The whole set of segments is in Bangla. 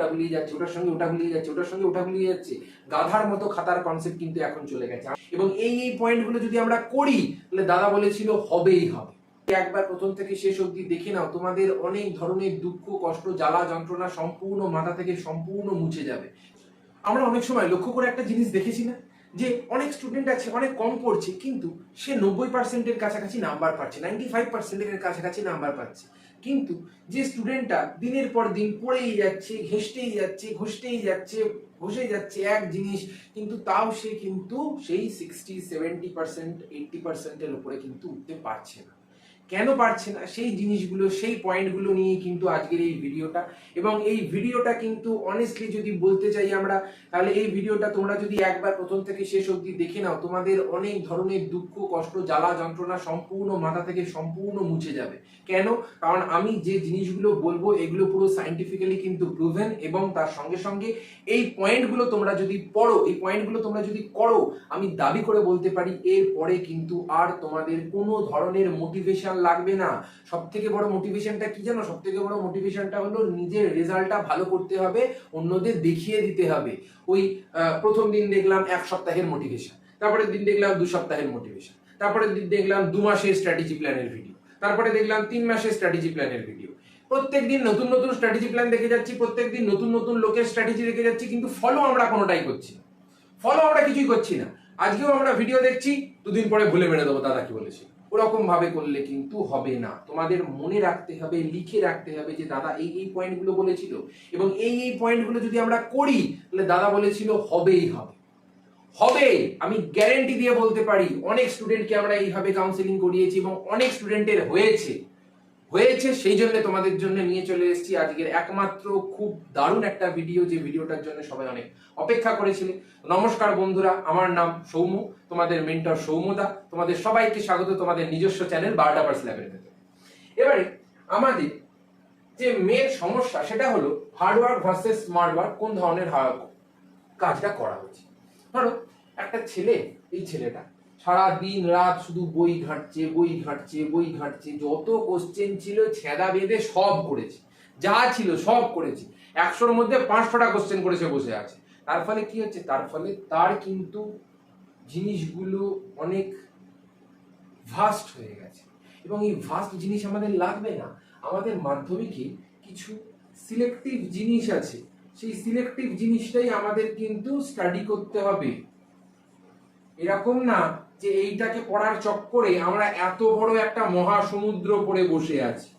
ওটা গুলিয়ে যাচ্ছে, ওটার সঙ্গে ওটা গুলিয়ে যাচ্ছে, ওটার সঙ্গে ওটা গুলিয়ে যাচ্ছে, গাধার মতো খাতার কনসেপ্ট কিন্তু এখন চলে গেছে। এবং এই পয়েন্টগুলো যদি আমরা করি তাহলে দাদা বলেছিল হবেই হবে। একবার প্রথম থেকে শেষ অবধি দেখে নাও, তোমাদের অনেক ধরনের দুঃখ কষ্ট জ্বালা যন্ত্রণা সম্পূর্ণ মাথা থেকে সম্পূর্ণ মুছে যাবে। আমরা অনেক সময় লক্ষ্য করে একটা জিনিস দেখেছি না, যে অনেক স্টুডেন্ট আছে অনেক কম পড়ছে কিন্তু সে 90%-এর কাছাকাছি নাম্বার পাচ্ছে, 95%-এর কাছাকাছি নাম্বার পাচ্ছে। কিন্তু যে স্টুডেন্টটা দিনের পর দিন পড়েই যাচ্ছে, ঘেঁষতেই যাচ্ছে, ঘষেই যাচ্ছে এক জিনিস, কিন্তু তাও সে কিন্তু সেই 60, 70%, 80%-এর উপরে কিন্তু উঠতে পারছে না। কেন পারছে না সেই জিনিসগুলো, সেই পয়েন্টগুলো নিয়ে কিন্তু আজকের এই ভিডিওটা। এবং এই ভিডিওটা কিন্তু অনেস্টলি যদি বলতে চাই আমরা, তাহলে এই ভিডিওটা তোমরা যদি একবার প্রথম থেকে শেষ অবধি দেখে নাও, তোমাদের অনেক ধরনের দুঃখ কষ্ট জ্বালা যন্ত্রণা সম্পূর্ণ মাথা থেকে সম্পূর্ণ মুছে যাবে। কেন? কারণ আমি যে জিনিসগুলো বলবো এগুলো পুরো সায়েন্টিফিক্যালি কিন্তু প্রুভেন, এবং তার সঙ্গে সঙ্গে এই পয়েন্টগুলো তোমরা যদি পড়ো, এই পয়েন্টগুলো তোমরা যদি করো, আমি দাবি করে বলতে পারি এরপরে কিন্তু আর তোমাদের কোনো ধরনের মোটিভেশন লাগবে না। সব থেকে বড় মোটিভেশনটা কি জানো? সব থেকে বড় মোটিভেশনটা হলো নিজের রেজাল্টটা ভালো করতে হবে, অন্যদের দেখিয়ে দিতে হবে। ওই প্রথম দিন দেখলাম 1 সপ্তাহের মোটিভেশন, তারপরে দিন দেখলাম 2 সপ্তাহের মোটিভেশন, তারপরে দিন দেখলাম 2 মাসের স্ট্র্যাটেজি প্ল্যানের ভিডিও, তারপরে দেখলাম 3 মাসের স্ট্র্যাটেজি প্ল্যানের ভিডিও। প্রত্যেকদিন নতুন নতুন স্ট্র্যাটেজি প্ল্যান দেখে যাচ্ছি, প্রত্যেকদিন নতুন নতুন লোকের স্ট্র্যাটেজি দেখে যাচ্ছি, কিন্তু ফলো আমরা কোনোটাই করছি না। ফলো আমরা কিছুই করছি না। আজকেও আমরা ভিডিও দেখছি, দুদিন পরে ভুলে মেরে দেবো দাদা কি বলেছে। ওরকম ভাবে করলে কিন্তু হবে না। তোমাদের মনে রাখতে হবে, লিখে রাখতে হবে যে দাদা এই পয়েন্টগুলো বলেছিল, এবং এই পয়েন্টগুলো যদি আমরা করি তাহলে দাদা বলেছিল হবেই হবে। হবে, আমি গ্যারেন্টি দিয়ে বলতে পারি। অনেক স্টুডেন্টকে আমরা এইভাবে কাউন্সেলিং করিয়েছি এবং অনেক স্টুডেন্টের হয়েছে। সেই জন্য তোমাদের জন্য নিয়ে চলে এসেছি আজকের একমাত্র খুব দারুণ একটা ভিডিও, যে ভিডিওটার জন্য সবাই অনেক অপেক্ষা করেছিলেন। নমস্কার বন্ধুরা, আমার নাম সৌম্য, তোমাদের মেন্টর সৌম্যদা। তোমাদের সবাইকে স্বাগত তোমাদের নিজস্ব চ্যানেল 12টা বার্স ল্যাবের ভেতরে। এবারে আমাদের যে মেন সমস্যা সেটা হলো হার্ডওয়ার্ক ভার্সেস স্মার্ট ওয়ার্ক, কোন ধরনের কাজটা করা হচ্ছে। ধরো একটা ছেলে, এই ছেলেটা সারা দিন রাত শুধু বই ঘাঁটছে, যত কোশ্চেন ছিল ছেদা বেঁধে সব করেছে, যা ছিল সব করেছে, 100-র মধ্যে 500টা কোশ্চেন করেছে, বসে আছে। তার ফলে কি হচ্ছে? তার ফলে তার কিন্তু জিনিসগুলো অনেক ভাস্ট হয়ে গেছে, এবং এই ভাস্ট জিনিস আমাদের লাগবে না। আমাদের মাধ্যমিকে কিছু সিলেক্টিভ জিনিস আছে, সেই সিলেক্টিভ জিনিসটাই আমাদের কিন্তু স্টাডি করতে হবে। এরকম না যে এইটাকে পড়ার চক্করে আমরা এত বড় একটা মহাসমুদ্র পড়ে বসে আছি,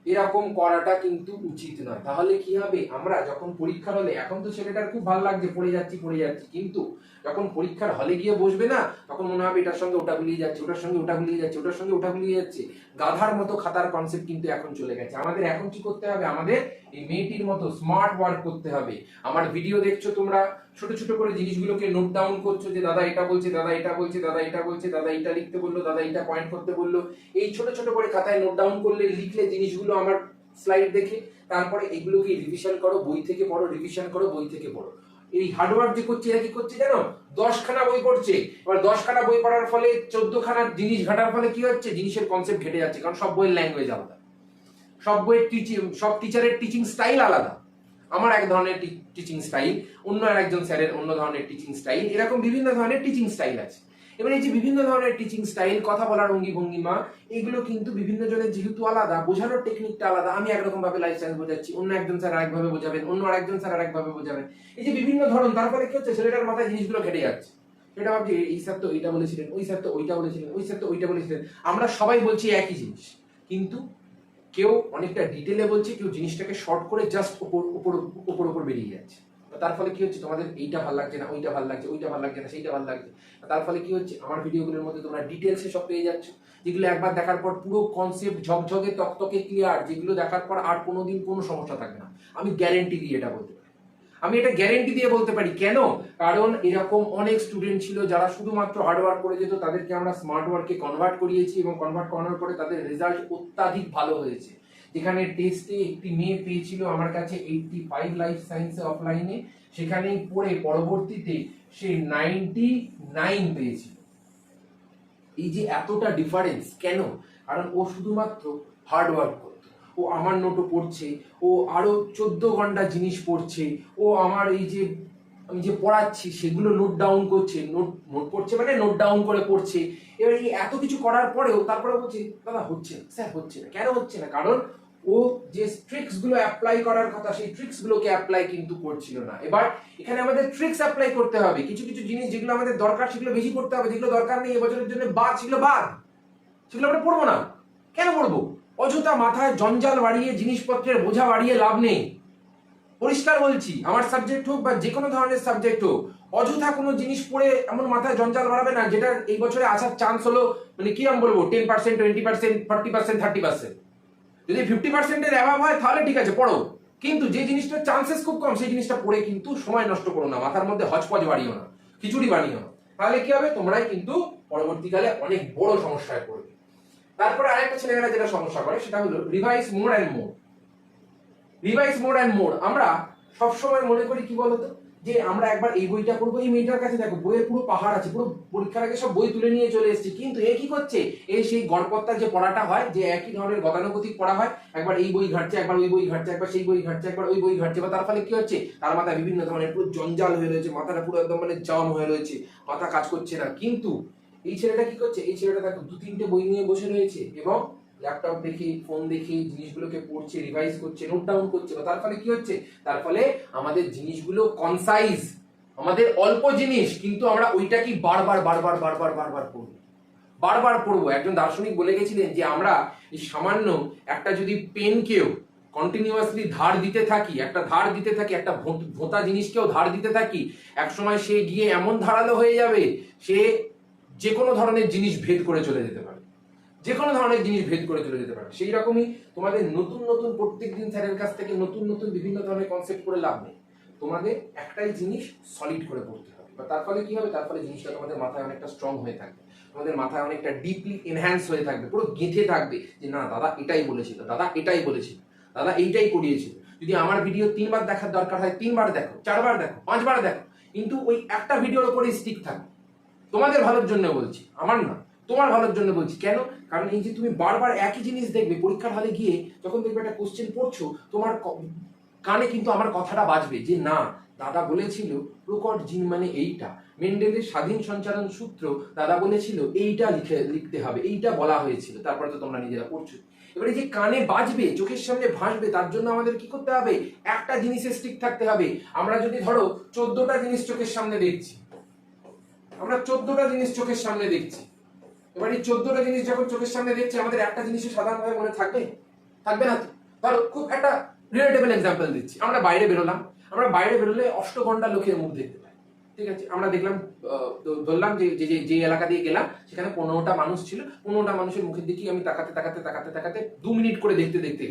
এরকম করাটা কিন্তু উচিত নয়। তাহলে কি হবে? আমরা যখন পরীক্ষার হলে, এখন তো ছেলেটার খুব ভালো লাগছে পড়ে যাচ্ছি, কিন্তু যখন পরীক্ষার হলে গিয়ে বসবে না, তখন মনে হবে এটার সঙ্গে ওটা গুলিয়ে যাচ্ছে, ওটার সঙ্গে ওটা গুলিয়ে যাচ্ছে, ওটার সঙ্গে ওটা গুলিয়ে যাচ্ছে, গাধার মতো খাতার কনসেপ্ট কিন্তু এখন চলে গেছে। আমাদের এখন কি করতে হবে? আমাদের এই মেয়েটির মতো স্মার্ট ওয়ার্ক করতে হবে। আমার ভিডিও দেখছো তোমরা, ছোট ছোট করে জিনিসগুলোকে নোট ডাউন করছো, যে দাদা এটা বলছে, দাদা এটা বলছে, দাদা এটা বলছে, দাদা এটা লিখতে বললো, দাদা এটা পয়েন্ট করতে বললো। এই ছোট ছোট করে খাতায় নোট ডাউন করলে, লিখলে জিনিসগুলো আমার স্লাইড দেখে, তারপরে এগুলোকে রিভিশন করো, বই থেকে পড়ো, রিভিশন করো, বই থেকে পড়ো। এই হার্ডওয়ার্ক যে করছে, এরা কি করছে জানো? 10খানা বই পড়ছে। এবার 10খানা বই পড়ার ফলে 14খানা জিনিস ঘাটার ফলে কি হচ্ছে? জিনিসের কনসেপ্ট ঘেটে যাচ্ছে, কারণ সব বইয়ের ল্যাঙ্গুয়েজ আলাদা, সব বইয়ের সব টিচারের টিচিং স্টাইল আলাদা। আমার এক ধরনের টিচিং স্টাইল, অন্য আরেকজন স্যারের অন্য ধরনের টিচিং স্টাইল, এরকম বিভিন্ন ধরনের টিচিং স্টাইল আছে। এবার এই যে বিভিন্ন ধরনের টিচিং স্টাইল, কথা বলার অঙ্গি ভঙ্গিমা, এগুলো কিন্তু বিভিন্ন জনের যেহেতু আলাদা, বোঝানোর টেকনিকটা আলাদা। আমি একরকম ভাবে লাইফ সায়েন্স বোঝাচ্ছি, অন্য একজন স্যার আরেকভাবে বোঝাবেন, অন্য আরেকজন স্যার আরেকভাবে বোঝাবেন। এই যে বিভিন্ন ধরন, তারপরে কি হচ্ছে? ছেলেটার মাথায় জিনিসগুলো ঘেটে যাচ্ছে। সেটা ভাবছি এই স্যার তো এইটা বলেছিলেন, ওই স্যার তো ওইটা বলেছিলেন, ওই স্যার তো ওইটা বলেছিলেন। আমরা সবাই বলছি একই জিনিস, কিন্তু কেউ অনেকটা ডিটেলে বলছে, কেউ জিনিসটাকে শর্ট করে জাস্ট উপর বেরিয়ে যাচ্ছে। তার ফলে কি হচ্ছে? তোমাদের এইটা ভালো লাগছে না, ওইটা ভালো লাগছে, ওইটা ভালো লাগছে না, সেইটা ভালো লাগছে। তার ফলে কি হচ্ছে? আমার ভিডিওগুলোর মধ্যে তোমরা ডিটেলসে সব পেয়ে যাচ্ছ, যেগুলো একবার দেখার পর পুরো কনসেপ্ট ঝকঝকে তকতকে ক্লিয়ার, যেগুলো দেখার পর আর কোনোদিন কোনো সমস্যা থাকবে না। আমি গ্যারেন্টি দিয়ে এটা বলতে পারি, আমি এটা গ্যারেন্টি দিয়ে বলতে পারি। কেন? কারণ এরকম অনেক স্টুডেন্ট ছিল যারা শুধুমাত্র হার্ডওয়ার্ক করে যেত, তাদেরকে আমরা স্মার্ট ওয়ার্কে কনভার্ট করিয়েছি, এবং কনভার্ট করানোর পরে তাদের রেজাল্ট অত্যাধিক ভালো হয়েছে। যেখানে টেস্টে একটি মেয়ে পেয়েছিল আমার কাছে 85 লাইফ সায়েন্সে অফলাইনে, সেখানেই পড়ে পরবর্তীতে সে 99 পেয়েছিল। এই যে এতটা ডিফারেন্স, কেন? কারণ ও শুধুমাত্র হার্ডওয়ার্ক করতো। ও আমার নোটও পড়ছে, ও আরো 14 ঘন্টা জিনিস পড়ছে, ও আমার এই যে আমি যে পড়াচ্ছি সেগুলো নোট ডাউন করছে, নোট পড়ছে মানে নোট ডাউন করে পড়ছে। এবার এই এত কিছু করার পরেও তারপরে বলছে দাদা হচ্ছে না স্যার, হচ্ছে না। কেন হচ্ছে না? কারণ ও যে ট্রিক্স গুলো অ্যাপ্লাই করার কথা সেই ট্রিক্স গুলোকে অ্যাপ্লাই কিন্তু করছিল না। এবার এখানে আমাদের ট্রিক্স অ্যাপ্লাই করতে হবে, কিছু কিছু জিনিস যেগুলো আমাদের দরকার সেগুলো বেশি করতে হবে, যেগুলো দরকার নেই এবছরের জন্য বাদ, সেগুলো আমরা পড়বো না। কেন পড়বো? অযথা মাথায় জঞ্জাল বাড়িয়ে জিনিসপত্রের বোঝা বাড়িয়ে লাভ নেই। পরিষ্কার বলছি, আমার সাবজেক্ট হোক বা যে কোনো ধরনের সাবজেক্ট হোক, অযথা কোনো জিনিস পড়ে এমন মাথায় জঞ্জাল বাড়াবে না যেটা এই বছরে আসার চান্স হলো মানে কিরম বলবো 10%, 20%, 40%, 30%। যদি 50%-এর অ্যাভাব হয় তাহলে ঠিক আছে পড়ো, কিন্তু যে জিনিসটার চান্সেস খুব কম সেই জিনিসটা পড়ে কিন্তু সময় নষ্ট করো না, মাথার মধ্যে হজপজ বাড়িও না, খিচুড়ি বানিও না। তাহলে কি হবে? তোমরাই কিন্তু পরবর্তীকালে অনেক বড় সমস্যায় পড়বে। তারপরে আরেকটা ছেলেমেয়েরা যেটা সমস্যা করে সেটা হলো revise more and more. Revise more and more আমরা সবসময় মনে করি কি বলতো, যে আমরা একবার এই বইটা পড়বো, এই মেয়েটার কাছে দেখো বইয়ের পুরো পাহাড় আছে, পুরো পরীক্ষার আগে সব বই তুলে নিয়ে চলে এসেছি, কিন্তু এ কি করছে, এই সেই গড়পত্তার যে পড়াটা হয়, যে একই ধরনের গতানুগতিক পড়া হয়, একবার এই বই ঘাটছে, একবার ওই বই ঘাটছে, একবার সেই বই ঘাটছে, একবার ওই বই ঘাটছে, বা তার ফলে কি হচ্ছে, তার মাথায় বিভিন্ন ধরনের পুরো জঞ্জাল হয়ে রয়েছে, মাথাটা পুরো একদম মানে জাম হয়ে রয়েছে, মাথা কাজ করছে না। কিন্তু এই ছেলেটা কি করছে, এই ছেলেটা দেখো 2-3টে বই নিয়ে বসে রয়েছে এবং ল্যাপটপ দেখে ফোন দেখে জিনিসগুলোকে পড়ছে, রিভাইজ করছে, নোট ডাউন করছে। তার ফলে কি হচ্ছে, তার ফলে আমাদের জিনিসগুলো কনসাইজ, আমাদের অল্প জিনিস কিন্তু আমরা ওইটাকে বারবার বারবার বারবার বারবার পড়বো, বারবার পড়বো। একজন দার্শনিক বলে গেছিলেন যে আমরা এই সামান্য একটা যদি পেনকেও কন্টিনিউয়াসলি ধার দিতে থাকি, একটা ভোঁতা জিনিসকেও ধার দিতে থাকি, একসময় সে গিয়ে এমন ধারালো হয়ে যাবে, সে যে কোনো ধরনের জিনিস ভেদ করে চলে যেতে পারে, যে কোনো ধরনের জিনিস ভেদ করে চলে যেতে পারে। সেই রকমই তোমাদের নতুন নতুন প্রত্যেকদিন স্যারের কাছ থেকে নতুন নতুন বিভিন্ন ধরনের কনসেপ্ট করে লাভ নেই, তোমাদের একটাই জিনিস সলিড করে পড়তে হবে। বা তার ফলে কি হবে, তার ফলে জিনিসটা তোমাদের মাথায় অনেকটা স্ট্রং হয়ে থাকবে, তোমাদের মাথায় অনেকটা ডিপলি এনহ্যান্স হয়ে থাকবে, পুরো গেঁথে থাকবে যে না দাদা এটাই বলেছিল, দাদা এটাই বলেছিল, দাদা এইটাই করিয়েছিল। যদি আমার ভিডিও 3বার দেখার দরকার হয় 3বার দেখো, 4বার দেখো, 5বার দেখো, কিন্তু ওই একটা ভিডিওর উপরে স্টিক থাকো। তোমাদের ভালোর জন্য বলছি, আমার না, তোমার ভালোর জন্য বলছি। কেন? কারণ এই যে তুমি বারবার একই জিনিস দেখবে, পরীক্ষার হলে গিয়ে যখন দেখবে একটা কোশ্চেন পড়ছো, তোমার কানে কিন্তু আমার কথাটা বাজবে যে না দাদা বলেছিল প্রকট জিন মানে এইটা, মেন্ডেলের স্বাধীন সঞ্চালন সূত্র দাদা বলেছিল এইটা লিখতে হবে, এইটা বলা হয়েছিল। তারপরে তো তোমরা নিজেরা পড়ছো। এবারে যে কানে বাজবে, চোখের সামনে ভাসবে, তার জন্য আমাদের কি করতে হবে, একটা জিনিসে স্টিক থাকতে হবে। আমরা যদি ধরো 14টা জিনিস চোখের সামনে দেখছি, আমরা 14টা জিনিস চোখের সামনে দেখছি, এবার এই 14টা জিনিস যখন চোখের সামনে দেখছি, আমাদের একটা জিনিসে সাধারণভাবে মনে থাকবে, থাকবে না তো। ধরো খুব একটা রিলেটেবল এক্সাম্পল দিচ্ছি, আমরা বাইরে বেরোলাম, আমরা বাইরে বেরোলে অষ্টঘন্টা লোকের মুখ দেখতে পাই, ঠিক আছে। আমরা দেখলাম, ধরলাম যে যে এলাকা দিয়ে গেলাম সেখানে 15টা মানুষ ছিল, 15টা মানুষের মুখের দিকে আমি তাকাতে তাকাতে তাকাতে তাকাতে 2 মিনিট করে দেখতে দেখতে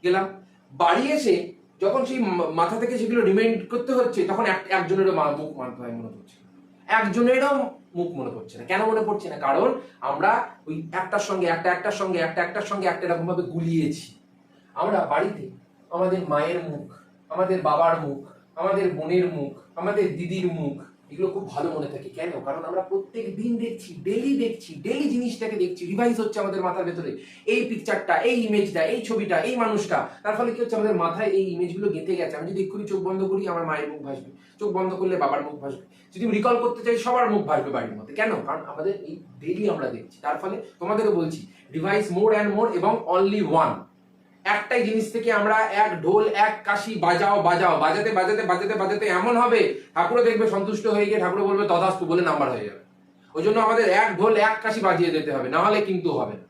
গেলাম। বাড়ি এসে যখন সেই মাথা থেকে সেগুলো রিমাইন্ড করতে হচ্ছে, তখন একজনেরও মুখ মানতে হয় মনে হচ্ছে, একজনেরও মুখ মনে পড়ছে না। কেন মনে পড়ছে না? কারণ আমরা ওই একটার সঙ্গে একটার সঙ্গে একটার সঙ্গে একটা এরকম ভাবে গুলিয়েছি। আমরা বাড়িতে আমাদের মায়ের মুখ, আমাদের বাবার মুখ, আমাদের বোনের মুখ, আমাদের দিদির মুখ, এগুলো খুব ভালো মনে থাকে। কেন? কারণ আমরা প্রত্যেক দিন দেখছি, ডেলি জিনিসটাকে দেখছি, রিভাইজ হচ্ছে আমাদের মাথার ভেতরে এই পিকচারটা, এই ইমেজটা, এই ছবিটা, এই মানুষটা। তার ফলে কি হচ্ছে, আমাদের মাথায় এই ইমেজগুলো গেঁথে গেছে। আমি যদি এক্ষুনি চোখ বন্ধ করি, আমার মায়ের মুখ ভাসবে, চোখ বন্ধ করলে বাবার মুখ ভাসবে, যদি রিকল করতে চাই সবার মুখ ভাসবে বাড়ির মধ্যে। কেন? কারণ আমাদের এই ডেলি আমরা দেখছি। তার ফলে তোমাদেরও বলছি, রিভাইজ মোর অ্যান্ড মোর এবং অনলি ওয়ান। একটাই জিনিস থেকে আমরা এক ঢোল এক কাশি বাজাও, বাজাতে বাজাতে বাজাতে বাজাতে এমন হবে ঠাকুরও দেখবে সন্তুষ্ট হয়ে গিয়ে ঠাকুর বলবে তথাস্তু বলে নাম্বার হয়ে যাবে। ওই জন্য আমাদের এক ঢোল এক কাশি বাজিয়ে যেতে হবে, না হলে কিন্তু হবে না।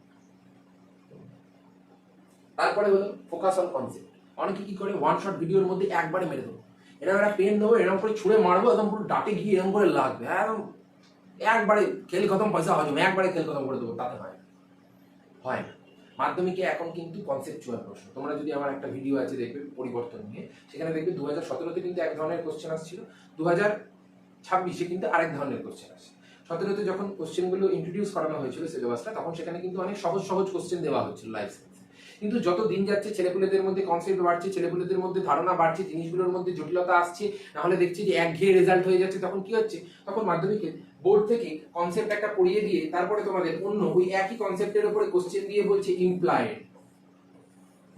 তারপরে হলো ফোকাস অন কনসেপ্ট। অনেকে কি করে, ওয়ান শট ভিডিওর মধ্যে একবারে মেরে দেবো, এরকম একটা পেন দেবো, এরকম করে ছুঁড়ে মারবো, একদম পুরো ডাটে গিয়ে এরকম করে লাগবে, একদম একবারে খেল খতম, পয়সা হজম, একবারে খেল খতম করে দেবো। তাতে হয় না। মাধ্যমিকে এখন কিন্তু কনসেপচুয়াল প্রশ্ন। তোমরা যদি আমার একটা ভিডিও আছে দেখবে পরিবর্তন নিয়ে, সেখানে দেখবে 2017-তে কিন্তু এক ধরনের কোশ্চেন আসছিল, 2026-এ কিন্তু আরেক ধরনের কোশ্চেন আসছে। 17-তে যখন কোশ্চেনগুলো ইন্ট্রোডিউস করানো হয়েছিল সিলেবাসটা, তখন সেখানে কিন্তু অনেক সহজ সহজ কোশ্চেন দেওয়া হচ্ছিল লাইফ সায়েন্স। কিন্তু যত দিন যাচ্ছে ছেলেপুলেদের মধ্যে কনসেপ্ট বাড়ছে, ছেলেপুলেদের মধ্যে ধারণা বাড়ছে, জিনিসগুলোর মধ্যে জটিলতা আসছে, নাহলে দেখছি যে একঘেয়ে রেজাল্ট হয়ে যাচ্ছে। তখন কি হচ্ছে, তখন মাধ্যমিকে বোর্ড থেকে কনসেপ্ট একটা পড়িয়ে দিয়ে তারপরে তোমাদের অন্য ওই একই কনসেপ্টের উপরে কোশ্চেন দিয়ে বলছে ইমপ্লায়েড,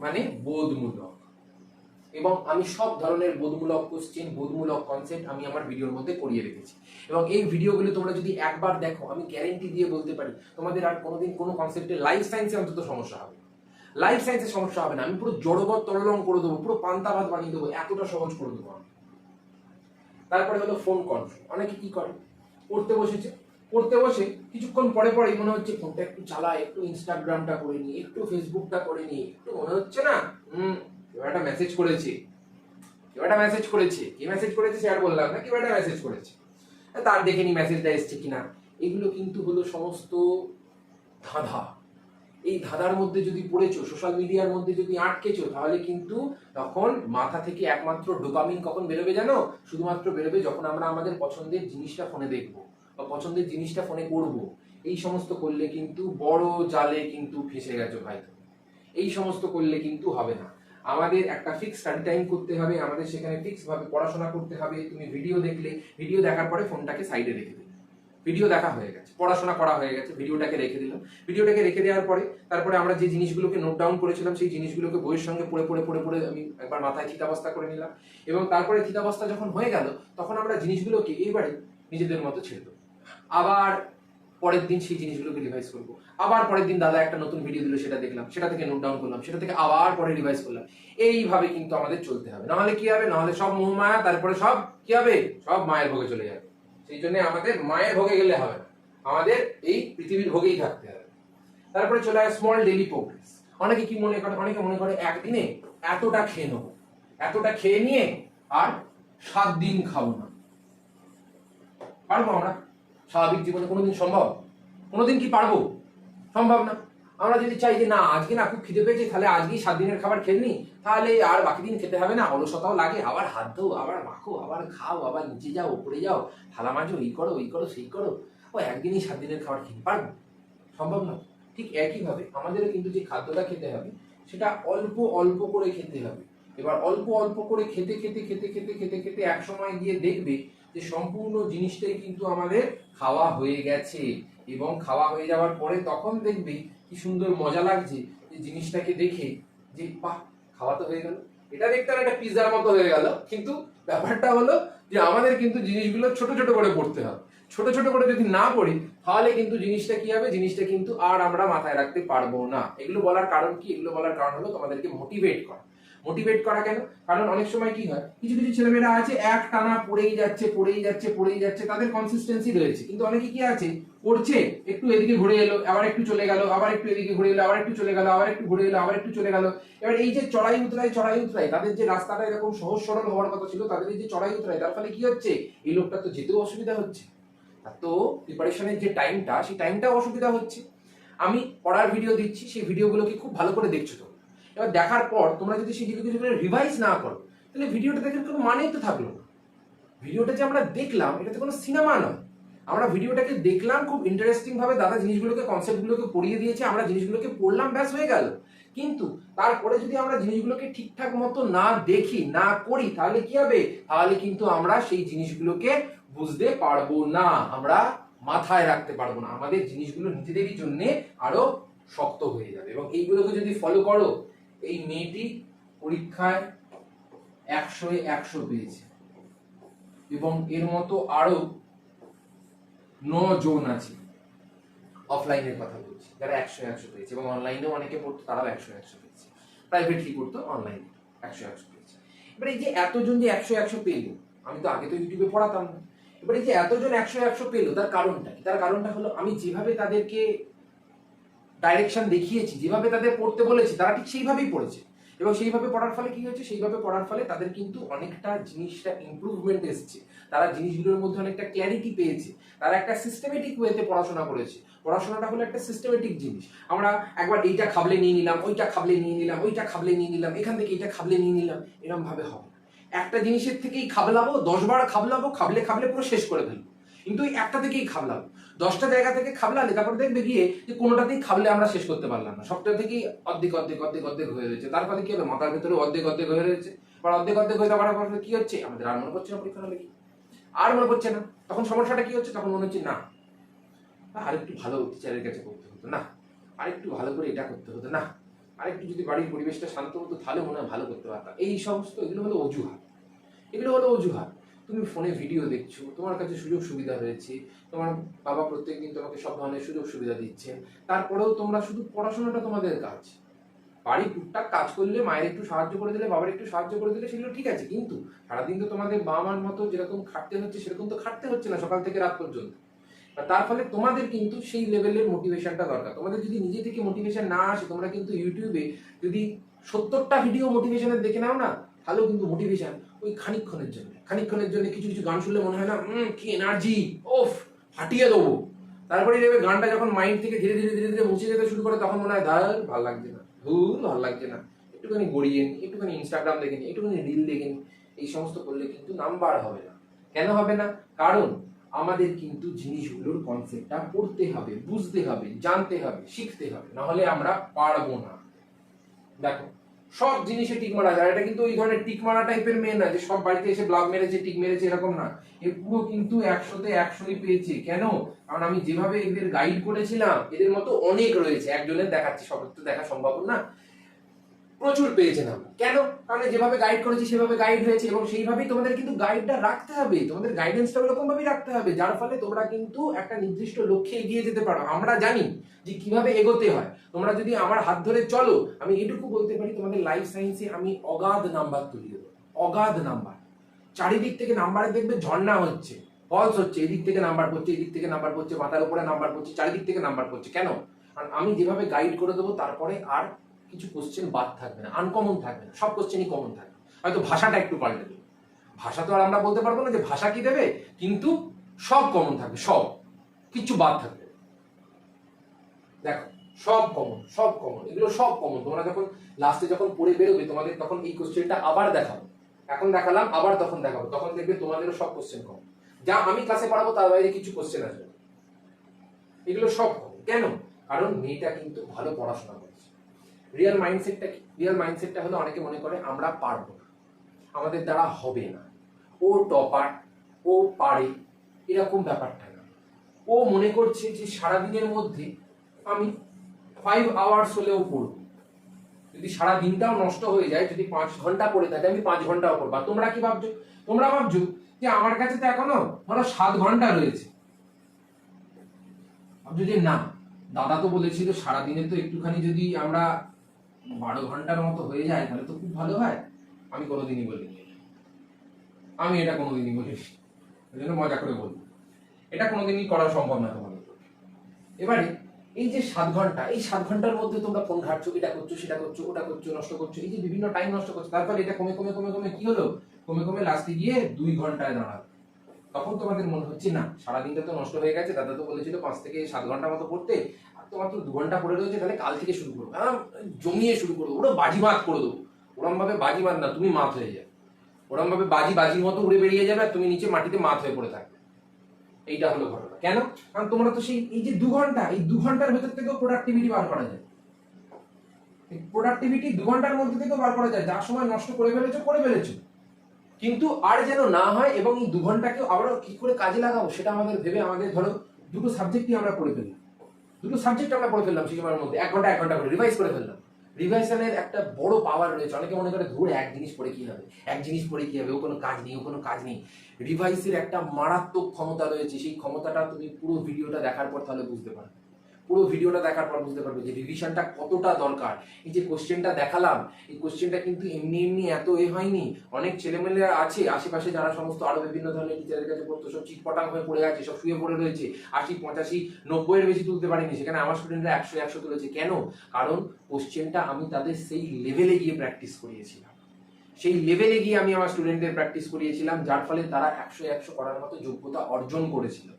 মানে বোধমূলক। এবং আমি সব ধরনের বোধমূলক কোশ্চেন, বোধমূলক কনসেপ্ট আমি আমার ভিডিওর মধ্যে করিয়ে রেখেছি। এবং এই ভিডিওগুলো তোমরা যদি একবার দেখো, আমি গ্যারেন্টি দিয়ে বলতে পারি তোমাদের আর কোনোদিন কোনো কনসেপ্টে লাইফ সায়েন্সে অন্তত সমস্যা হবে না। লাইফ সায়েন্সে সমস্যা হবে না। আমি পুরো জড়বৎ তরলং করে দেবো, পুরো পান্তা ভাত বানিয়ে দেবো, এতটা সহজ করে দেবো আমি। তারপরে হলো ফোন কন্ট্রোল। অনেকে কি করে, পড়তে বসেছে, পড়তে বসে কিছুক্ষণ পরে পরেই মনে হচ্ছে ফোনটা একটু চালা, একটু ইনস্টাগ্রামটা করে নিই, একটু ফেসবুকটা করে নিই, একটু মনে হচ্ছে না কেউ একটা মেসেজ করেছে, কেউ একটা মেসেজ করেছে, কি মেসেজ করেছে সে আর বললাম না, কেউ একটা মেসেজ করেছে, তার দেখে নি মেসেজটা এসছে কিনা। এগুলো কিন্তু হলো সমস্ত ধাঁধা। এই ধাঁধার মধ্যে যদি পড়েছো, সোশ্যাল মিডিয়ার মধ্যে যদি আটকেছো, তাহলে কিন্তু তখন মাথা থেকে একমাত্র ডোপামিন কখন বেরোবে জানো? শুধুমাত্র বেরোবে যখন আমরা আমাদের পছন্দের জিনিসটা ফোনে দেখবো বা পছন্দের জিনিসটা ফোনে করবো। এই সমস্ত করলে কিন্তু বড় জালে কিন্তু ফেসে গেছো ভাই। এই সমস্ত করলে কিন্তু হবে না। আমাদের একটা ফিক্স স্টাডি টাইম করতে হবে, আমাদের সেখানে ফিক্স ভাবে পড়াশোনা করতে হবে। তুমি ভিডিও দেখলে, ভিডিও দেখার পরে ফোনটাকে সাইডে রেখে দিলে, ভিডিও দেখা হয়ে গেছে, পড়াশোনা করা হয়ে গেছে, ভিডিওটাকে রেখে দিলাম। ভিডিওটাকে রেখে দেওয়ার পরে তারপরে আমরা যে জিনিসগুলোকে নোট ডাউন করেছিলাম, সেই জিনিসগুলোকে বইয়ের সঙ্গে পড়ে পড়ে পড়ে পড়ে আমি একবার মাথায় চিতাবস্থা করে নিলাম। এবং তারপরে চিতাবস্থা যখন হয়ে গেল, তখন আমরা জিনিসগুলোকে এবারে নিজেদের মতো ছেড়ে দেবো। আবার পরের দিন সেই জিনিসগুলোকে রিভাইজ করবো। আবার পরের দিন দাদা একটা নতুন ভিডিও দিল, সেটা দেখলাম, সেটা থেকে নোট ডাউন করলাম, সেটা থেকে আবার পরে রিভাইজ করলাম। এইভাবে কিন্তু আমাদের চলতে হবে, নাহলে কি হবে? নাহলে সব মোহমায়া, তারপরে সব কি হবে? সব মায়ের ভোগে চলে যাবে। সেই জন্য আমাদের মায়ের ভোগে গেলে হবে না, আমাদের এই পৃথিবীর ভোগেই থাকতে হবে। তারপরে চলে আসে স্মল ডেইলি প্রোগ্রেস। অনেকে কি মনে করে, অনেকে মনে করে একদিনে এতটা খেয়ে নেবো, এতটা খেয়ে নিয়ে আর 7 দিন খাবো না। পারবো আমরা? স্বাভাবিক জীবনে কোনোদিন সম্ভব? কোনোদিন কি পারবো? সম্ভব না। আমরা যদি চাই যে না আজকে না খুব খিদে পেয়েছে, তাহলে আজকেই 7 দিনের খাবার খেয়ে নিই, তাহলে আর বাকি দিন খেতে হবে না। অলসতাও লাগে, আবার হাত ধো, আবার মাখো, আবার খাও, আবার নিচে যাও, উপরে যাও, থালা মাজো, এই করো ওই করো সেই করো, ও একদিনই 7 দিনের খাবার খেতে পারবো? সম্ভব না। ঠিক একইভাবে আমাদেরও কিন্তু যে খাদ্যটা খেতে হবে, সেটা অল্প অল্প করে খেতে হবে। এবার অল্প অল্প করে খেতে খেতে খেতে খেতে খেতে খেতে এক সময় গিয়ে দেখবে যে সম্পূর্ণ জিনিসটাই কিন্তু আমাদের খাওয়া হয়ে গেছে। এবং খাওয়া হয়ে যাওয়ার পরে তখন দেখবে কি সুন্দর মজা লাগছে যে জিনিসটাকে দেখে, যে বাহ, খাওয়া তো হয়ে গেল। এটা দেখতে একটা পিৎজার মতো হয়ে গেল, কিন্তু ব্যাপারটা হলো যে আমাদের কিন্তু জিনিসগুলো ছোট ছোট করে পড়তে হবে। ছোট ছোট করে যদি না পড়ি, তাহলে কিন্তু জিনিসটা কি হবে? জিনিসটা কিন্তু আর আমরা মাথায় রাখতে পারবো না। এগুলো বলার কারণ কি? এগুলো বলার কারণ হলো তোমাদেরকে মোটিভেট করা। মোটিভেট করা কেন? কারণ অনেক সময় কি হয়, কিছু কিছু ছেলেমেয়েরা আছে এক টানা পড়েই যাচ্ছে পড়েই যাচ্ছে পড়েই যাচ্ছে, তাদের কনসিস্টেন্সি রয়েছে। কিন্তু অনেকে কি আছে, পড়ছে, একটু এদিকে ঘুরে এলো, আবার একটু চলে গেল, আবার একটু এদিকে ঘুরে এলো, আবার একটু চলে গেল, আবার একটু ঘুরে এলো, আবার একটু চলে গেল। এবার এই যে চড়াই উতরাই, তাদের যে রাস্তাটা এরকম সহজ সরল হওয়ার কথা ছিল, তাদের এই যে চড়াই উতরাই, তার ফলে কি হচ্ছে? এই লোকটা তো যেতেও অসুবিধা হচ্ছে, আর তো প্রিপারেশনের যে টাইমটা, সেই টাইমটাও অসুবিধা হচ্ছে। আমি পড়ার ভিডিও দিচ্ছি, সেই ভিডিওগুলোকে খুব ভালো করে দেখছো তো। এবার দেখার পর তোমরা যদি সেই ভিডিওগুলো রিভাইজ না করো, তাহলে ভিডিওটা দেখে কোনো মানেই তো থাকলো না। ভিডিওটা যে আমরা দেখলাম, এটা তো কোনো সিনেমা নয়। আমরা ভিডিওটাকে দেখলাম খুব ইন্টারেস্টিং ভাবে, দাদা জিনিসগুলোকে, কনসেপ্টগুলোকে পড়িয়ে দিয়েছে, আমরা জিনিসগুলোকে পড়লাম, ব্যাস হয়ে গেল। কিন্তু তারপরে যদি আমরা জিনিসগুলোকে ঠিকঠাক মতো না দেখি, না করি, তাহলে কি হবে? তাহলে কিন্তু আমরা সেই জিনিসগুলোকে বুঝতে পারবো না, আমরা মাথায় রাখতে পারবো না, আমাদের জিনিসগুলো নিজেদেরই জন্য আরো শক্ত হয়ে যাবে। এবং এইগুলোকে যদি ফলো করো, এই মেয়েটি পরীক্ষায় 100-এ 100 পেয়েছে, এবং এর মতো আরো 9 জন আছে। অফলাইনের কথা বলছি, যারা 100-এ 100 পেয়েছে, এবং অনলাইনেও অনেকে পড়তো, তারাও 100-এ 100 পেয়েছে। প্রাইভেটলি পড়তো, অনলাইনে 100-এ 100 পেয়েছে। এবার এই যে এতজন যে 100-এ 100 পেলো, আমি তো আগে তো ইউটিউবে পড়াতাম না, এবার এই যে এতজন 100-এ 100 পেলো, তার কারণটা কি? তার কারণটা হলো আমি যেভাবে তাদেরকে ডাইরেকশন দেখিয়েছি, যেভাবে তাদের পড়তে বলেছি, তারা ঠিক সেইভাবেই পড়েছে। এবং সেইভাবে পড়ার ফলে কি হয়েছে? সেইভাবে পড়ার ফলে তাদের কিন্তু অনেকটা জিনিসটা ইমপ্রুভমেন্ট এসছে, তারা জিনিসগুলোর মধ্যে অনেকটা ক্ল্যারিটি পেয়েছে, তারা একটা সিস্টেমেটিক ওয়েতে পড়াশোনা করেছে। পড়াশোনাটা হলো একটা সিস্টেমেটিক জিনিস। আমরা একবার এইটা খাবলে নিয়ে নিলাম, ওইটা খাবলে নিয়ে নিলাম, ওইটা খাবলে নিয়ে নিলাম, এখান থেকে এইটা খাবলে নিয়ে নিলাম, এরকম ভাবে হবে না। একটা জিনিসের থেকেই খাবলাবো, 10 বার খাবলাবো, খাবলে খাবলে পুরো শেষ করে ফেলবো। কিন্তু ওই একটা থেকেই খাবলাবো, 10টা জায়গা থেকে খাবলালে তারপর দেখবে গিয়ে যে কোনোটাতেই খাবলে আমরা শেষ করতে পারলাম না, সবটা থেকেই অর্ধেক অর্ধেক অর্ধেক অর্ধেক হয়ে রয়েছে। তার ফলে কি হবে? মাথার ভেতরে অর্ধেক অর্ধেক হয়ে রয়েছে। আর অর্ধেক অর্ধেক হয়ে যাওয়ার ফলে কি হচ্ছে? আমাদের আর মনে পড়ছে না পরীক্ষা হলে কি, আর মনে পড়ছে না। তখন সমস্যাটা কি হচ্ছে? তখন মনে হচ্ছে না, আরেকটু ভালো টিচারের কাছে করতে হতো, না আরেকটু ভালো করে এটা করতে হতো, না আরেকটু যদি বাড়ির পরিবেশটা শান্ত হতো তাহলে মনে হয় ভালো করতে পারতাম। এই সমস্ত এগুলো হলো অজুহাত, এগুলো হলো অজুহাত। তুমি ফোনে ভিডিও দেখছো, তোমার কাছে সুযোগ সুবিধা রয়েছে, তোমার বাবা প্রত্যেকদিন তোমাকে সব ধরনের সুযোগ সুবিধা দিচ্ছেন, তারপরেও তোমরা শুধু পড়াশোনাটা তোমাদের কাজ। বাড়ির টুকটাক কাজ করলে মায়ের একটু সাহায্য করে দিলে, বাবার একটু সাহায্য করে দিলে, সেগুলো ঠিক আছে, কিন্তু সারাদিন তো তোমাদের বাবা মার মতো যেরকম খাটতে হচ্ছে সেরকম তো খাটতে হচ্ছে না সকাল থেকে রাত পর্যন্ত। তার ফলে তোমাদের কিন্তু সেই লেভেলের মোটিভেশনটা দরকার। তোমাদের যদি নিজে থেকে মোটিভেশন না আসে, তোমরা কিন্তু ইউটিউবে যদি 70টা ভিডিও মোটিভেশনের দেখে নাও না, তাহলেও কিন্তু মোটিভেশন ওই খানিকক্ষণের জন্য কিছু কিছু গান শুনলে মনে হয় না কি এনার্জি, ওফ ফাটিয়ে দেবো। তারপরে দেখবে গানটা যখন মাইন্ড থেকে ধীরে ধীরে ধীরে ধীরে মুছে যেতে শুরু করে, তখন মনে হয় ভালো লাগছে না, ভালো লাগছে না, একটুখানি গড়িয়ে নি, একটুখানি ইনস্টাগ্রাম দেখে নি, একটুখানি রিল দেখে নি। এই সমস্ত করলে কিন্তু নাম্বার হবে না। কেন হবে না? কারণ আমাদের কিন্তু জিনিসগুলোর কনসেপ্টটা পড়তে হবে, বুঝতে হবে, জানতে হবে, শিখতে হবে, নাহলে আমরা পারবো না। দেখো, সব জিনিসে টিক মারা যায়, এটা কিন্তু ওই ধরনের টিক মারা টাইপের মেয়ে না যে সব বাড়িতে এসে ব্লগ মেরেছে, টিক মেরেছে, এরকম না। এ পুরো কিন্তু 100তে 100ই পেয়েছে। কেন? কারণ আমি যেভাবে এদের গাইড করেছিলাম, এদের মতো অনেক রয়েছে, একজনের দেখাচ্ছি, সব তো দেখা সম্ভব না, প্রচুর পেয়েছেন আমরা। কেন? কারণ যেভাবে গাইড করেছি সেভাবে গাইড হয়েছে, এবং সেইভাবেই তোমাদের কিন্তু গাইডটা রাখতে হবে, তোমাদের গাইডেন্সটা ওরকম ভাবেই রাখতে হবে, যার ফলে তোমরা কিন্তু একটা নির্দিষ্ট লক্ষ্যে এগিয়ে যেতে পারো। আমরা জানি যে কিভাবে এগোতে হয়। তোমরা যদি আমার হাত ধরে চলো, আমি এটুকু বলতে পারি, তোমাদের লাইফ সায়েন্সে আমি অগাধ নাম্বার তুলিয়ে দেবো, অগাধ নাম্বার। চারিদিক থেকে নাম্বারে দেখবে ঝর্ণা হচ্ছে, ফলস হচ্ছে, এদিক থেকে নাম্বার পড়ছে, এদিক থেকে নাম্বার পড়ছে, মাথার উপরে নাম্বার পড়ছে, চারিদিক থেকে নাম্বার পড়ছে। কেন? কারণ আমি যেভাবে গাইড করে দেবো, তারপরে আর কিছু কোশ্চেন বাদ থাকবে না, আনকমন থাকবে না, সব কোশ্চেনই কমন থাকবে। হয়তো ভাষাটা একটু পাল্টে দেবে, ভাষা তো আর আমরা বলতে পারবো না যে ভাষা কি দেবে, কিন্তু সব কমন থাকবে, সব, কিছু বাদ থাকবে। দেখো, সব কমন, সব কমন, এগুলো সব কমন। তোমরা যখন লাস্টে যখন পড়ে বেরোবে, তোমাদের তখন এই কোশ্চেনটা আবার দেখাবো, এখন দেখালাম, আবার তখন দেখাবো, তখন দেখবে তোমাদেরও সব কোশ্চেন কমন। যা আমি ক্লাসে পড়াবো তার বাইরে কিছু কোশ্চেন আসবে, এগুলো সব কমন। কেন? কারণ মেয়েটা কিন্তু ভালো পড়াশোনা করেছে। রিয়েল মাইন্ডসেটটা কি? রিয়েল মাইন্ডসেটটা হলো, অনেকে মনে করে আমরা পারবো না, আমাদের দ্বারা হবে না, ও টপার, ও পারে, এরকম ব্যাপারটা না। ও মনে করছে যে সারাদিনের মধ্যে আমি 5 আওয়ার্স হলেও পড়বো, যদি সারা দিনটাও নষ্ট হয়ে যায়, যদি 5 ঘন্টা পড়ে থাকে, আমি 5 ঘন্টাও পড়বো। তোমরা কি ভাবছো? তোমরা ভাবছো যে আমার কাছে তো এখনো ধরো 7 ঘন্টা রয়েছে। ভাবছো যে না, দাদা তো বলেছিল সারাদিনে তো একটুখানি যদি আমরা 12 ঘন্টার মতো হয়ে যায় তাহলে তো খুব ভালো হয়। আমি কোনোদিনই বলিনি, আমি এটা কোনোদিনই বলিনি, ওই জন্য মজা করে বলবো, এটা কোনোদিনই করা সম্ভব না তোমাদের। এবারে এই যে 7 ঘন্টা, এই 7 ঘন্টার মধ্যে তোমরা ফোন ঘাটছো, এটা করছো, সেটা করছো, ওটা করছো, নষ্ট করছো, এই যে বিভিন্ন টাইম নষ্ট করছো, তারপরে এটা কমে কমে কমে কমে কি হলো, কমে কমে লাস্টে গিয়ে 2 ঘন্টায় দাঁড়ালো। তখন তোমাদের মনে হচ্ছে না, সারাদিনটা তো নষ্ট হয়ে গেছে, দাদা তো বলেছিল 5 থেকে 7 ঘন্টা মতো পড়তে, আর তোমার তো 2 ঘন্টা পড়ে রয়েছে, তাহলে কাল থেকে শুরু করবো, জমিয়ে শুরু করবো, ওরা বাজিমাত করে দেবো। ওরম ভাবে বাজিমাত না, তুমি মাত হয়ে যাবে, ওরম ভাবে বাজির মতো উড়ে বেরিয়ে যাবে, আর তুমি নিচে মাটিতে মাত হয়ে পড়ে থাকবে। এইটা হলো ঘটনা। কেন? কারণ তোমরা তো সেই এই যে 2 ঘন্টা, এই 2 ঘন্টার ভেতর থেকেও প্রোডাক্টিভিটি বার করা যায়, এই প্রোডাক্টিভিটি 2 ঘন্টার মধ্যে থেকেও বার করা যায়। যা সময় নষ্ট করে ফেলেছো, কিন্তু আর যেন না হয়, এবং এই 2 ঘন্টাকে আবার কি করে কাজে লাগাবো সেটা আমাদের ভেবে, আমাদের ধরো দুটো সাবজেক্টই আমরা পড়ে ফেললাম, দুটো সাবজেক্ট আমরা পড়ে ফেললাম সেই সময়ের মধ্যে, 1 ঘন্টা 1 ঘন্টা করে রিভাইজ করে ফেললাম। রিভাইশনের একটা বড় পাওয়ার রয়েছে। অনেকে মনে করে ধরে এক জিনিস পড়ে কি হবে, এক জিনিস পড়ে কি হবে, ও কোনো কাজ নেই, ও কোনো কাজ নেই। রিভাইসের একটা মারাত্মক ক্ষমতা রয়েছে, সেই ক্ষমতাটা তুমি পুরো ভিডিওটা দেখার পর তাহলে বুঝতে পারবে, পুরো ভিডিওটা দেখার পর বুঝতে পারবে যে রিভিশনটা কতটা দরকার। এই যে কোশ্চেনটা দেখালাম, এই কোশ্চেনটা কিন্তু এমনি এমনি এত হয়নি। অনেক ছেলেমেয়েরা আছে আশেপাশে যারা সমস্ত আরো বিভিন্ন ধরনের টিচারের কাছে পড়তো, সব চিটপটাং হয়ে পড়ে আছে, সব শুয়ে পড়ে রয়েছে, 80, 85, 90 এর বেশি তুলতে পারেনি। সেখানে আমার স্টুডেন্টরা 100 তুলেছে। কেন? কারণ কোশ্চেনটা আমি তাদের সেই লেভেলে গিয়ে প্র্যাকটিস করিয়েছিলাম, সেই লেভেলে গিয়ে আমি আমার স্টুডেন্টদের প্র্যাকটিস করিয়েছিলাম, যার ফলে তারা 100 করার মতো যোগ্যতা অর্জন করেছিল।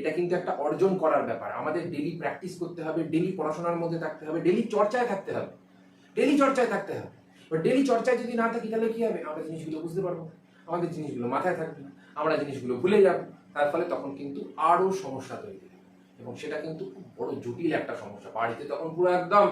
এটা কিন্তু একটা অর্জন করার ব্যাপার। আমাদের ডেলি প্র্যাকটিস করতে হবে, ডেলি পড়াশোনার মধ্যে থাকতে হবে, ডেলি চর্চায় থাকতে হবে, ডেলি চর্চায় থাকতে হবে। এবার ডেলি চর্চায় যদি না থাকি তাহলে কি হবে? আমরা জিনিসগুলো বুঝতে পারবো না, আমাদের জিনিসগুলো মাথায় থাকবে না, আমরা জিনিসগুলো ভুলে যাব। তার ফলে তখন কিন্তু আরো সমস্যা তৈরি হবে, এবং সেটা কিন্তু খুব বড় জটিল একটা সমস্যা। বাড়িতে তখন পুরো একদম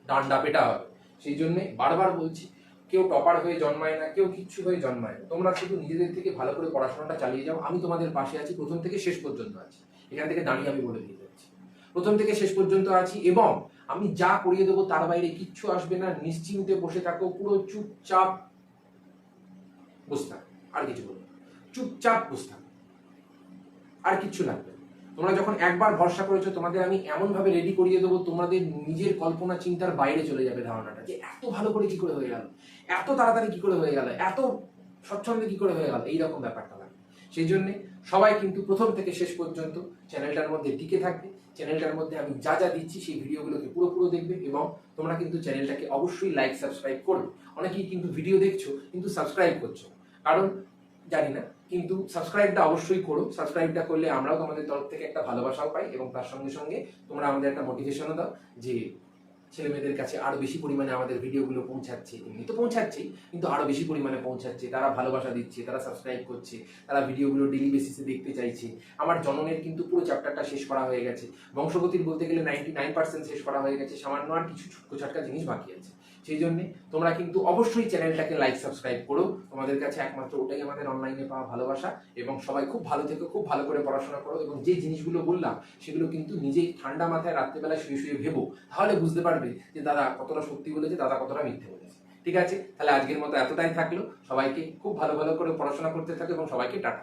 ডান্ডা পেটা হবে। সেই জন্য বারবার বলছি, কেউ টপার হয়ে জন্মায় না, কেউ কিচ্ছু হয়ে জন্মায় না। তোমরা শুধু নিজেদের থেকে ভালো করে পড়াশোনাটা চালিয়ে যাও, আমি তোমাদের পাশে আছি, প্রথম থেকে শেষ পর্যন্ত আছি। এখান থেকে দাঁড়িয়ে আমি বলে দিয়ে যাচ্ছি, প্রথম থেকে শেষ পর্যন্ত আছি। এবং আমি যা করিয়ে দেবো তার বাইরে কিচ্ছু আসবে না, নিশ্চিন্তে বসে থাকো, পুরো চুপচাপ বসে থাকো, আর কিছু বলবো, চুপচাপ বসে থাকো, আর কিচ্ছু লাগবে না। তোমরা যখন একবার ভরসা করেছো, তোমাদের আমি এমন ভাবে রেডি করিয়ে দেবো, তোমাদের নিজের কল্পনা চিন্তার বাইরে চলে যাবে ধারণাটা, যে এত ভালো করে কি করে হয়ে গেল, এত তাড়াতাড়ি কি করে হয়ে গেল, এত স্বচ্ছন্দে কি করে হয়ে গেল, এইরকম ব্যাপারটা লাগে। সেই জন্য সবাই কিন্তু প্রথম থেকে শেষ পর্যন্ত চ্যানেলটার মধ্যে টিকে থাকবে। চ্যানেলটার মধ্যে আমি যা যা দিচ্ছি সেই ভিডিওগুলোকে পুরো দেখবে, এবং তোমরা কিন্তু চ্যানেলটাকে অবশ্যই লাইক সাবস্ক্রাইব করবে। অনেকেই কিন্তু ভিডিও দেখছো কিন্তু সাবস্ক্রাইব করছো, কারণ জানি না, কিন্তু সাবস্ক্রাইবটা অবশ্যই করো। সাবস্ক্রাইবটা করলে আমরাও তোমাদের তরফ থেকে একটা ভালোবাসাও পাই, এবং তার সঙ্গে সঙ্গে তোমরা আমাদের একটা মোটিভেশনও দাও যে ছেলে মেয়েদের কাছে আরো বেশি পরিমাণে আমাদের ভিডিওগুলো পৌঁছাচ্ছে। এমনি তো পৌঁছাচ্ছেই, কিন্তু আরো বেশি পরিমাণে পৌঁছাচ্ছে, তারা ভালোবাসা দিচ্ছে, তারা সাবস্ক্রাইব করছে, তারা ভিডিওগুলো ডেইলি বেসিসে দেখতে চাইছে। আমার জননের কিন্তু পুরো চ্যাপ্টারটা শেষ করা হয়ে গেছে, বংশগতির বলতে গেলে 99% শেষ করা হয়ে গেছে, সামান্য আর কিছু ছোটখাটকা জিনিস বাকি আছে। সেই জন্য তোমরা কিন্তু অবশ্যই চ্যানেলটাকে লাইক সাবস্ক্রাইব করো। তোমাদের কাছে একমাত্র ওটাই আমাদের অনলাইনে পাওয়া ভালোবাসা। এবং সবাই খুব ভালো থেকো, খুব ভালো করে পড়াশোনা করো, এবং যে জিনিসগুলো বললাম সেগুলো কিন্তু নিজেই ঠান্ডা মাথায় রাত্রেবেলা শুয়ে ভেবো, তাহলে বুঝতে পারবে যে দাদা কতটা সত্যি বলেছে, দাদা কতটা মিথ্যে বলেছে। ঠিক আছে, তাহলে আজকের মতো এতটাই থাকলো। সবাইকে খুব ভালো করে পড়াশোনা করতে থাকো, এবং সবাইকে টাটা।